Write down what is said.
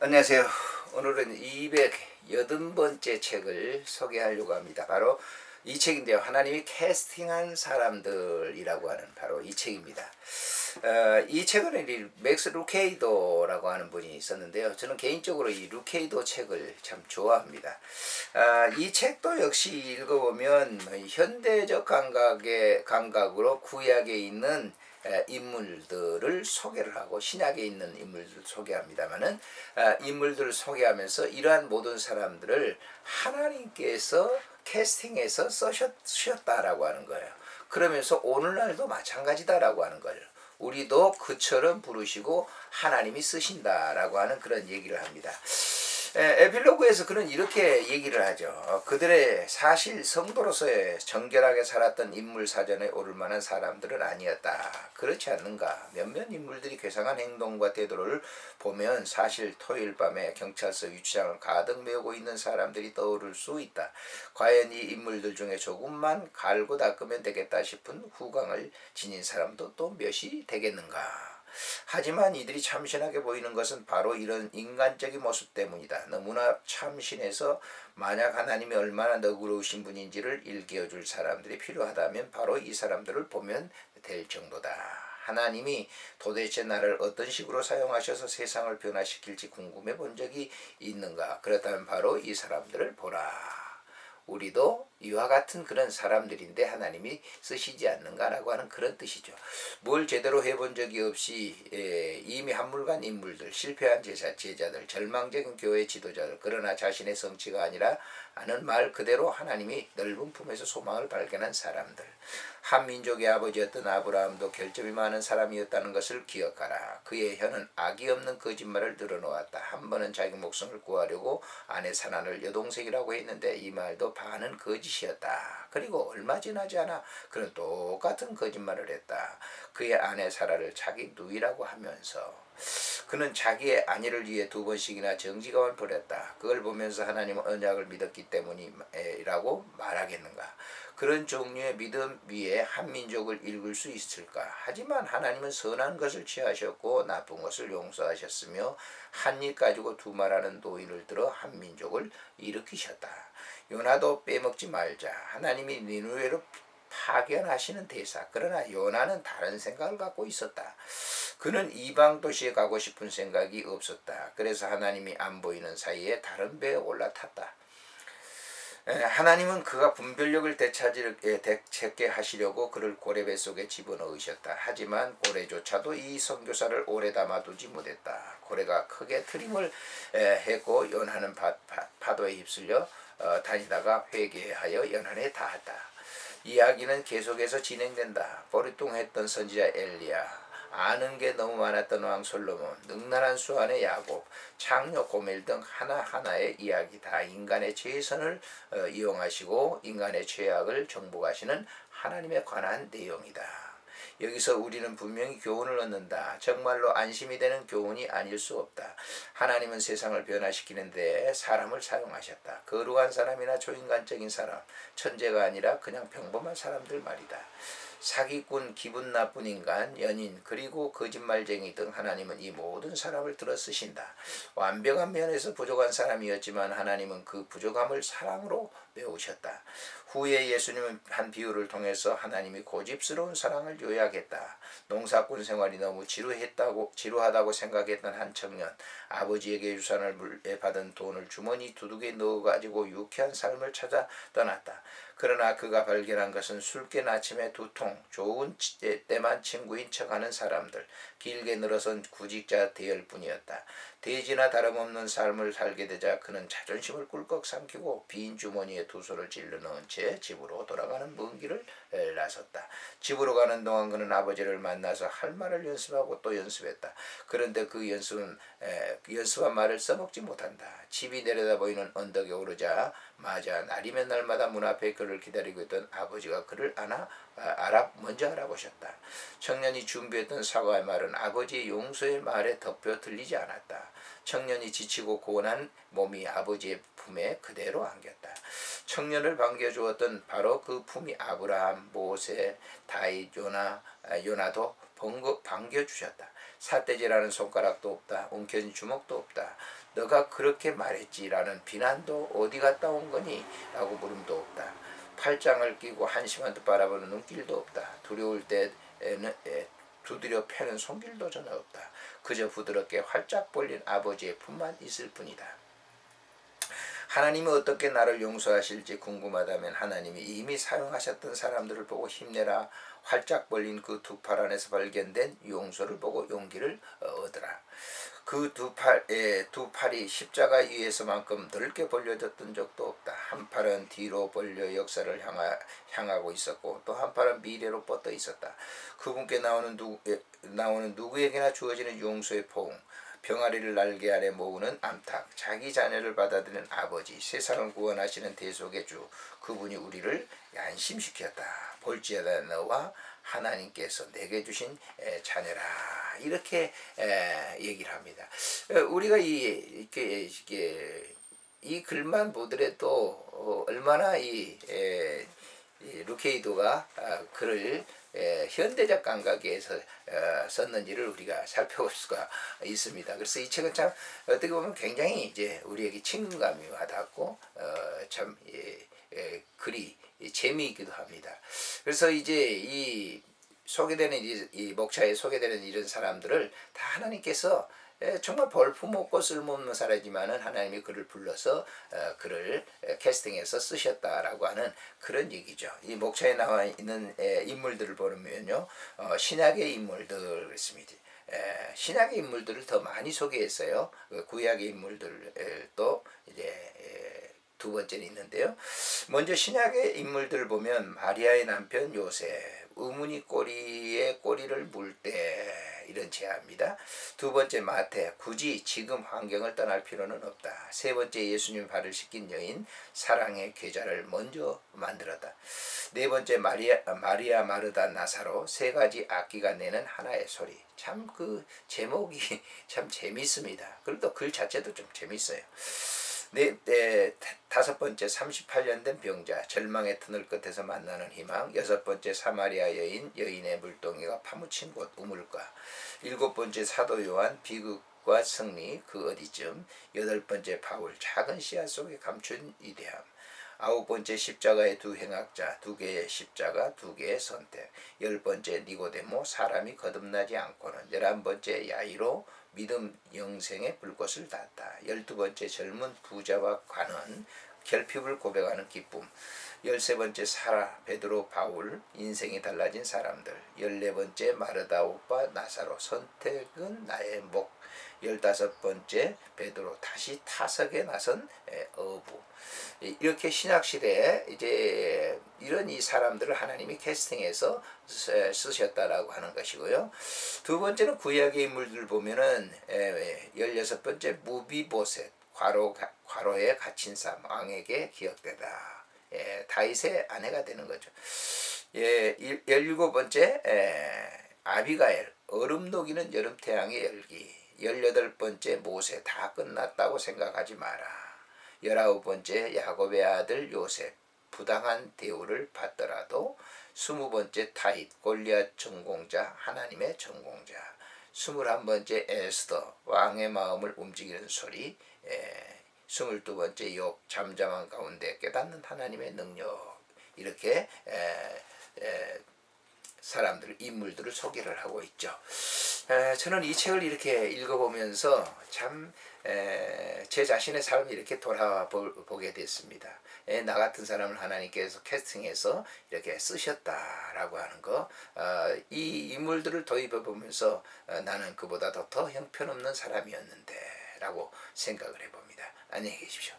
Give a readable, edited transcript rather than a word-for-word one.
안녕하세요. 오늘은 280번째 책을 소개하려고 합니다. 바로 이 책인데요. 하나님이 캐스팅한 사람들이라고 하는 바로 이 책입니다. 이 책은 맥스 루케이도라고 하는 분이 있었는데요. 저는 개인적으로 이 루케이도 책을 참 좋아합니다. 이 책도 역시 읽어보면 현대적 감각으로 구약에 있는 인물들을 소개를 하고 신약에 있는 인물들을 소개합니다만은 인물들을 소개하면서 이러한 모든 사람들을 하나님께서 캐스팅해서 쓰셨다라고 하는 거예요. 그러면서 오늘날도 마찬가지다라고 하는 거예요. 우리도 그처럼 부르시고 하나님이 쓰신다라고 하는 그런 얘기를 합니다. 에필로그에서 그는 이렇게 얘기를 하죠. 그들의 사실 성도로서의 정결하게 살았던 인물 사전에 오를 만한 사람들은 아니었다. 그렇지 않는가? 몇몇 인물들이 괴상한 행동과 태도를 보면 사실 토요일 밤에 경찰서 유치장을 가득 메우고 있는 사람들이 떠오를 수 있다. 과연 이 인물들 중에 조금만 갈고 닦으면 되겠다 싶은 후광을 지닌 사람도 또 몇이 되겠는가? 하지만 이들이 참신하게 보이는 것은 바로 이런 인간적인 모습 때문이다. 너무나 참신해서 만약 하나님이 얼마나 너그러우신 분인지를 일깨워줄 사람들이 필요하다면 바로 이 사람들을 보면 될 정도다. 하나님이 도대체 나를 어떤 식으로 사용하셔서 세상을 변화시킬지 궁금해 본 적이 있는가? 그렇다면 바로 이 사람들을 보라. 우리도 이와 같은 그런 사람들인데 하나님이 쓰시지 않는가라고 하는 그런 뜻이죠. 뭘 제대로 해본 적이 없이 이미 한물간 인물들, 실패한 제자들, 절망적인 교회 지도자들, 그러나 자신의 성취가 아니라 하는 말 그대로 하나님이 넓은 품에서 소망을 발견한 사람들. 한 민족의 아버지였던 아브라함도 결점이 많은 사람이었다는 것을 기억하라. 그의 혀는 악이 없는 거짓말을 늘어놓았다. 한 번은 자기 목숨을 구하려고 아내 사난을 여동생이라고 했는데 이 말도 반은 거짓이었다. 그리고 얼마 지나지 않아 그는 똑같은 거짓말을 했다. 그의 아내 사라를 자기 누이라고 하면서 그는 자기의 아내를 위해 2번씩이나 정직함을 버렸다. 그걸 보면서 하나님은 언약을 믿었기 때문이라고 말하겠는가? 그런 종류의 믿음 위에 한 민족을 읽을 수 있을까? 하지만 하나님은 선한 것을 취하셨고 나쁜 것을 용서하셨으며 한 입 가지고 두 말하는 노인을 들어 한 민족을 일으키셨다. 요나도 빼먹지 말자. 하나님이 니느웨로 파견하시는 대사. 그러나 요나는 다른 생각을 갖고 있었다. 그는 이방 도시에 가고 싶은 생각이 없었다. 그래서 하나님이 안 보이는 사이에 다른 배에 올라탔다. 하나님은 그가 분별력을 되찾게 하시려고 그를 고래배 속에 집어넣으셨다. 하지만 고래조차도 이 선교사를 오래 담아두지 못했다. 고래가 크게 트림을 했고 연하는 파도에 휩쓸려 다니다가 회개하여 연한에 닿았다. 이야기는 계속해서 진행된다. 보리통했던 선지자 엘리야, 아는 게 너무 많았던 왕 솔로몬, 능란한 수완의 야곱, 창녀 고멜 등 하나하나의 이야기 다 인간의 최선을 이용하시고 인간의 죄악을 정복하시는 하나님에 관한 내용이다. 여기서 우리는 분명히 교훈을 얻는다. 정말로 안심이 되는 교훈이 아닐 수 없다. 하나님은 세상을 변화시키는데 사람을 사용하셨다. 거룩한 사람이나 초인간적인 사람, 천재가 아니라 그냥 평범한 사람들 말이다. 사기꾼, 기분 나쁜 인간, 연인, 그리고 거짓말쟁이 등 하나님은 이 모든 사람을 들어 쓰신다. 완벽한 면에서 부족한 사람이었지만 하나님은 그 부족함을 사랑으로 메우셨다. 후에 예수님은 한 비유를 통해서 하나님이 고집스러운 사랑을 요약했다. 농사꾼 생활이 너무 지루하다고 생각했던 한 청년, 아버지에게 유산을 받은 돈을 주머니 두둑에 넣어가지고 유쾌한 삶을 찾아 떠났다. 그러나 그가 발견한 것은 술 깬 아침에 두통, 좋은 때만 친구인 척하는 사람들, 길게 늘어선 구직자 대열뿐이었다. 돼지나 다름없는 삶을 살게 되자 그는 자존심을 꿀꺽 삼키고 빈 주머니에 두 손을 찔러 넣은 채 집으로 돌아가는 먼 길을 나섰다. 집으로 가는 동안 그는 아버지를 만나서 할 말을 연습하고 또 연습했다. 그런데 그 연습한 말을 써먹지 못한다. 집이 내려다 보이는 언덕에 오르자 맞아 날이면 날마다 문 앞에 그를 기다리고 있던 아버지가 그를 먼저 알아보셨다. 청년이 준비했던 사과의 말은 아버지의 용서의 말에 덮여 들리지 않았다. 청년이 지치고 고난 몸이 아버지의 품에 그대로 안겼다. 청년을 반겨주었던 바로 그 품이 아브라함, 모세, 다윗, 요나도 반겨주셨다. 삿대질하는 손가락도 없다. 움켜진 주먹도 없다. 너가 그렇게 말했지라는 비난도 어디 갔다 온 거니? 라고 물음도 없다. 팔짱을 끼고 한심한 듯 바라보는 눈길도 없다. 두려울 때에는 두드려 패는 손길도 전혀 없다. 그저 부드럽게 활짝 벌린 아버지의 품만 있을 뿐이다. 하나님이 어떻게 나를 용서하실지 궁금하다면 하나님이 이미 사용하셨던 사람들을 보고 힘내라. 활짝 벌린 그 두 팔 안에서 발견된 용서를 보고 용기를 얻으라. 그 두 팔이 십자가 위에서만큼 넓게 벌려졌던 적도 없다. 한 팔은 뒤로 벌려 역사를 향하고 있었고 또 한 팔은 미래로 뻗어 있었다. 그분께 나오는 누구에게나 주어지는 용서의 포옹, 병아리를 날개 아래 모으는 암탉, 자기 자녀를 받아들이는 아버지, 세상을 구원하시는 대속의 주, 그분이 우리를 안심시켰다. 볼지어다 너와 하나님께서 내게 주신 자녀라. 이렇게 얘기를 합니다. 우리가 이 글만 보더라도 얼마나 이 루케이도가 글을 현대적 감각에서 썼는지를 우리가 살펴볼 수가 있습니다. 그래서 이 책은 참 어떻게 보면 굉장히 이제 우리에게 친근감이 와닿고 참 글이 재미있기도 합니다. 그래서 이제 이 소개되는 이 목차에 소개되는 이런 사람들을 다 하나님께서 정말 볼품없고 쓸모없는 사람이지만은 하나님이 그를 불러서 그를 캐스팅해서 쓰셨다라고 하는 그런 얘기죠. 이 목차에 나와 있는 인물들을 보면요, 신약의 인물들 그렇습니다. 신약의 인물들을 더 많이 소개했어요. 구약의 인물들도 이제 두 번째는 있는데요. 먼저 신약의 인물들을 보면 마리아의 남편 요셉, 의문이 꼬리에 꼬리를 물 때 이런 제안입니다. 두 번째 마태, 굳이 지금 환경을 떠날 필요는 없다. 세 번째 예수님 발을 씻긴 여인, 사랑의 계좌를 먼저 만들었다. 네 번째 마리아 마르다 나사로, 세 가지 악기가 내는 하나의 소리. 참 그 제목이 참 재밌습니다. 그리고 글 자체도 좀 재밌어요. 다섯 번째 38년 된 병자, 절망의 터널 끝에서 만나는 희망. 여섯 번째 사마리아 여인의 물동이가 파묻힌 곳 우물가. 일곱 번째 사도 요한, 비극과 승리 그 어디쯤. 여덟 번째 바울, 작은 씨앗 속에 감춘 위대함. 아홉 번째 십자가의 두 행악자, 두 개의 십자가, 두 개의 선택. 열 번째 니고데모, 사람이 거듭나지 않고는. 11번째 야이로, 믿음 영생의 불꽃을 닿았다. 12번째 젊은 부자와 관원, 결핍을 고백하는 기쁨. 13번째 사라, 베드로, 바울, 인생이 달라진 사람들. 14번째 마르다 오빠 나사로, 선택은 나의 목. 15번째 베드로, 다시 타석에 나선 어부. 이렇게 신약시대에 이제 이런 이 사람들을 하나님이 캐스팅해서 쓰셨다라고 하는 것이고요. 두 번째는 구약의 인물들을 보면은 16번째 무비보셋, 과로에 갇힌 삶, 왕에게 기억되다. 다윗의 아내가 되는 거죠. 17번째 아비가엘, 얼음 녹이는 여름 태양의 열기. 18번째 모세, 다 끝났다고 생각하지 마라. 19번째 야곱의 아들 요셉, 부당한 대우를 받더라도. 20번째 타잇, 골리앗 전공자, 하나님의 전공자. 21번째 에스더, 왕의 마음을 움직이는 소리. 22번째 욥, 잠잠한 가운데 깨닫는 하나님의 능력. 이렇게 인물들을 소개를 하고 있죠. 저는 이 책을 이렇게 읽어보면서 참 제 자신의 삶을 이렇게 돌아보게 됐습니다. 나 같은 사람을 하나님께서 캐스팅해서 이렇게 쓰셨다라고 하는 거, 이 인물들을 도입해보면서 나는 그보다도 더 형편없는 사람이었는데 라고 생각을 해봅니다. 안녕히 계십시오.